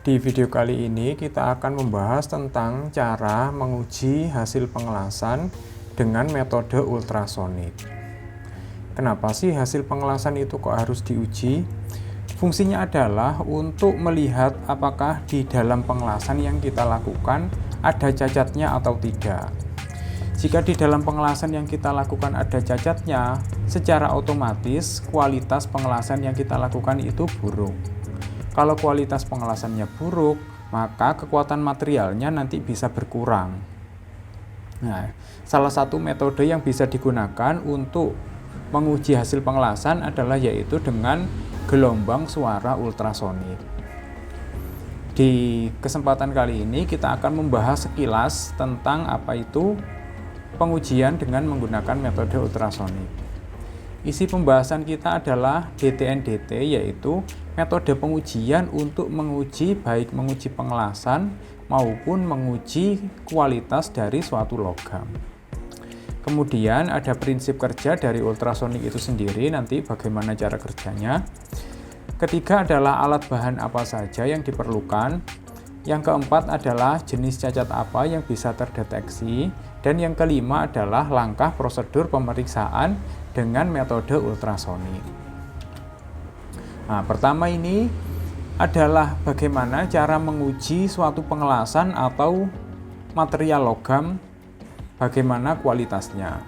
Di video kali ini kita akan membahas tentang cara menguji hasil pengelasan dengan metode ultrasonik. Kenapa sih hasil pengelasan itu kok harus diuji? Fungsinya adalah untuk melihat apakah di dalam pengelasan yang kita lakukan ada cacatnya atau tidak. Jika di dalam pengelasan yang kita lakukan ada cacatnya, secara otomatis kualitas pengelasan yang kita lakukan itu buruk. Kalau kualitas pengelasannya buruk, maka kekuatan materialnya nanti bisa berkurang. Nah, salah satu metode yang bisa digunakan untuk menguji hasil pengelasan adalah yaitu dengan gelombang suara ultrasonik. Di kesempatan kali ini kita akan membahas sekilas tentang apa itu pengujian dengan menggunakan metode ultrasonik. Isi pembahasan kita adalah DTN-DT, yaitu metode pengujian untuk menguji baik menguji pengelasan maupun menguji kualitas dari suatu logam. Kemudian ada prinsip kerja dari ultrasonik itu sendiri, nanti bagaimana cara kerjanya. Ketiga adalah alat bahan apa saja yang diperlukan. Yang keempat adalah jenis cacat apa yang bisa terdeteksi. Dan yang kelima adalah langkah prosedur pemeriksaan dengan metode ultrasonik. Nah, pertama ini adalah bagaimana cara menguji suatu pengelasan atau material logam, bagaimana kualitasnya.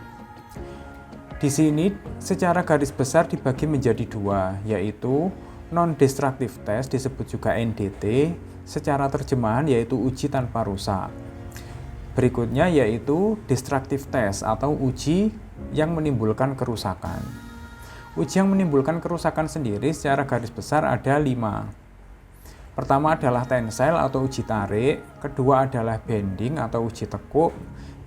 Di sini secara garis besar dibagi menjadi dua, yaitu non-destructive test, disebut juga NDT, secara terjemahan yaitu uji tanpa rusak. Berikutnya yaitu destructive test atau uji yang menimbulkan kerusakan. Uji yang menimbulkan kerusakan sendiri secara garis besar ada 5. Pertama adalah tensile atau uji tarik, kedua adalah bending atau uji tekuk,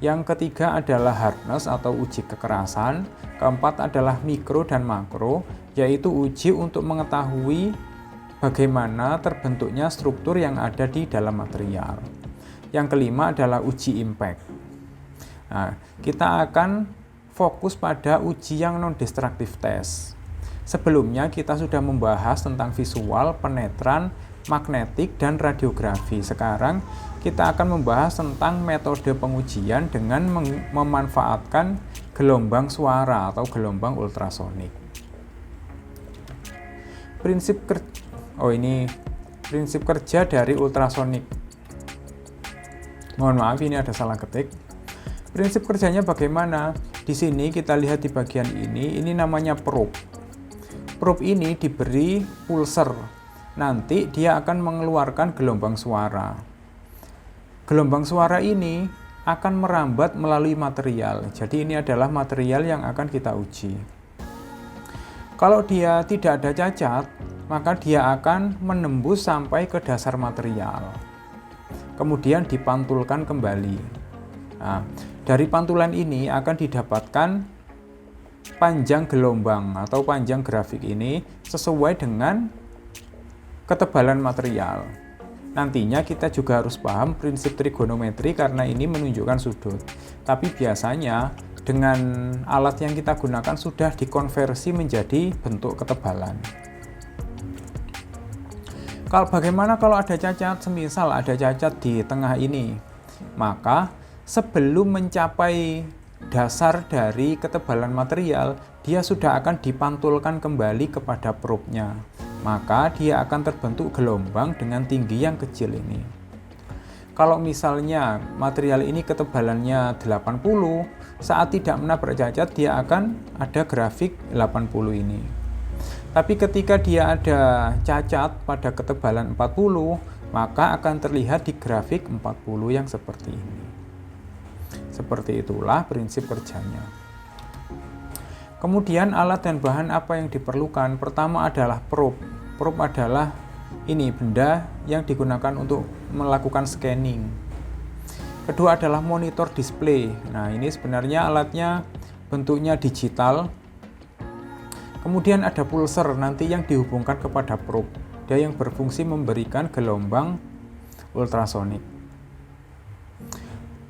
yang ketiga adalah hardness atau uji kekerasan, keempat adalah mikro dan makro, yaitu uji untuk mengetahui bagaimana terbentuknya struktur yang ada di dalam material. Yang kelima adalah uji impact. Nah, kita akan fokus pada uji yang non-destructive test. Sebelumnya kita sudah membahas tentang visual, penetran, magnetik, dan radiografi. Sekarang kita akan membahas tentang metode pengujian dengan memanfaatkan gelombang suara atau gelombang ultrasonik. Prinsip kerja dari ultrasonik. Mohon maaf, ini ada salah ketik. Prinsip kerjanya bagaimana? Di sini kita lihat di bagian ini namanya probe. Probe ini diberi pulser. Nanti dia akan mengeluarkan gelombang suara. Gelombang suara ini akan merambat melalui material. Jadi ini adalah material yang akan kita uji. Kalau dia tidak ada cacat, maka dia akan menembus sampai ke dasar material. Kemudian dipantulkan kembali. Nah, dari pantulan ini akan didapatkan panjang gelombang atau panjang grafik ini sesuai dengan ketebalan material. Nantinya kita juga harus paham prinsip trigonometri karena ini menunjukkan sudut. Tapi biasanya dengan alat yang kita gunakan sudah dikonversi menjadi bentuk ketebalan. Bagaimana kalau ada cacat? Semisal ada cacat di tengah ini, maka sebelum mencapai dasar dari ketebalan material, dia sudah akan dipantulkan kembali kepada probe-nya. Maka dia akan terbentuk gelombang dengan tinggi yang kecil ini. Kalau misalnya material ini ketebalannya 80, saat tidak menabrak cacat dia akan ada grafik 80 ini. Tapi ketika dia ada cacat pada ketebalan 40, maka akan terlihat di grafik 40 yang seperti ini. Seperti itulah prinsip kerjanya. Kemudian alat dan bahan apa yang diperlukan? Pertama adalah probe. Probe adalah ini benda yang digunakan untuk melakukan scanning. Kedua adalah monitor display. Nah, ini sebenarnya alatnya bentuknya digital. Kemudian ada pulser nanti yang dihubungkan kepada probe. Dia yang berfungsi memberikan gelombang ultrasonik.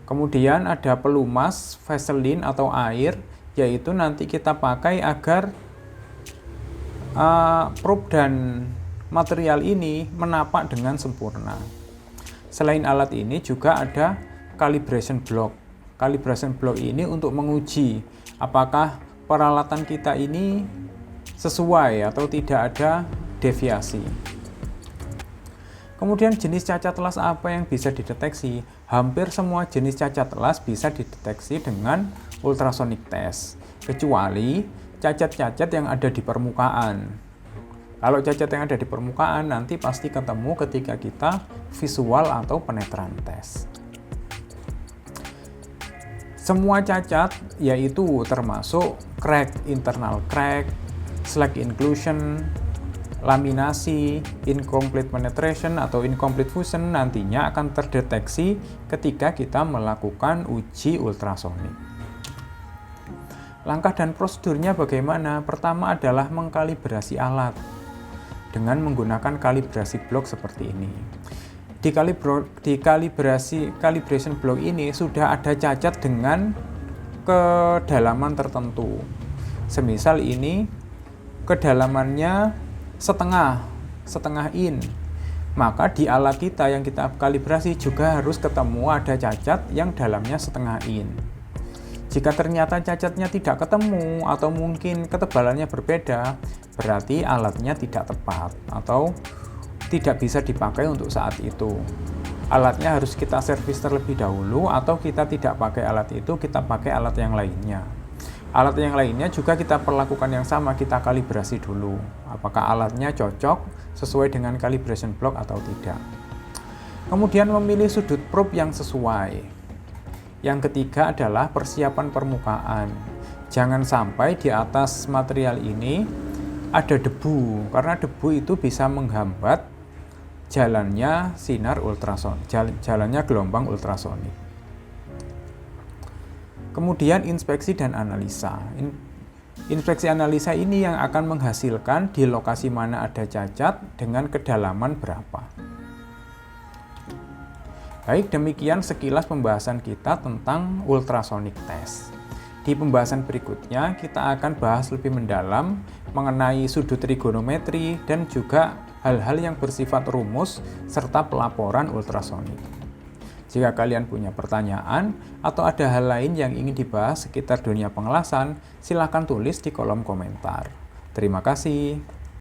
Kemudian ada pelumas, vaselin atau air, yaitu nanti kita pakai agar probe dan material ini menapak dengan sempurna. Selain alat ini juga ada calibration block. Calibration block ini untuk menguji apakah peralatan kita ini sesuai atau tidak ada deviasi. Kemudian jenis cacat telas apa yang bisa dideteksi? Hampir semua jenis cacat telas bisa dideteksi dengan ultrasonic test, kecuali cacat-cacat yang ada di permukaan. Kalau cacat yang ada di permukaan nanti pasti ketemu ketika kita visual atau penetran test. Semua cacat yaitu termasuk crack, internal crack, slack inclusion, laminasi, incomplete penetration atau incomplete fusion nantinya akan terdeteksi ketika kita melakukan uji ultrasonik. Langkah dan prosedurnya bagaimana? Pertama adalah mengkalibrasi alat dengan menggunakan kalibrasi blok seperti ini. Di calibration block ini sudah ada cacat dengan kedalaman tertentu. Semisal ini kedalamannya setengah in, maka di alat kita yang kita kalibrasi juga harus ketemu ada cacat yang dalamnya setengah in. Jika ternyata cacatnya tidak ketemu atau mungkin ketebalannya berbeda, berarti alatnya tidak tepat atau tidak bisa dipakai untuk saat itu. Alatnya harus kita servis terlebih dahulu atau kita tidak pakai alat itu, kita pakai alat yang lainnya. Alat yang lainnya juga kita perlakukan yang sama, kita kalibrasi dulu. Apakah alatnya cocok sesuai dengan calibration block atau tidak. Kemudian memilih sudut probe yang sesuai. Yang ketiga adalah persiapan permukaan. Jangan sampai di atas material ini ada debu, karena debu itu bisa menghambat jalannya sinar ultrasonik, jalannya gelombang ultrasonik. Kemudian inspeksi dan analisa. Inspeksi analisa ini yang akan menghasilkan di lokasi mana ada cacat dengan kedalaman berapa. Baik, demikian sekilas pembahasan kita tentang ultrasonic test. Di pembahasan berikutnya kita akan bahas lebih mendalam mengenai sudut trigonometri dan juga hal-hal yang bersifat rumus serta pelaporan ultrasonik. Jika kalian punya pertanyaan atau ada hal lain yang ingin dibahas sekitar dunia pengelasan, silakan tulis di kolom komentar. Terima kasih.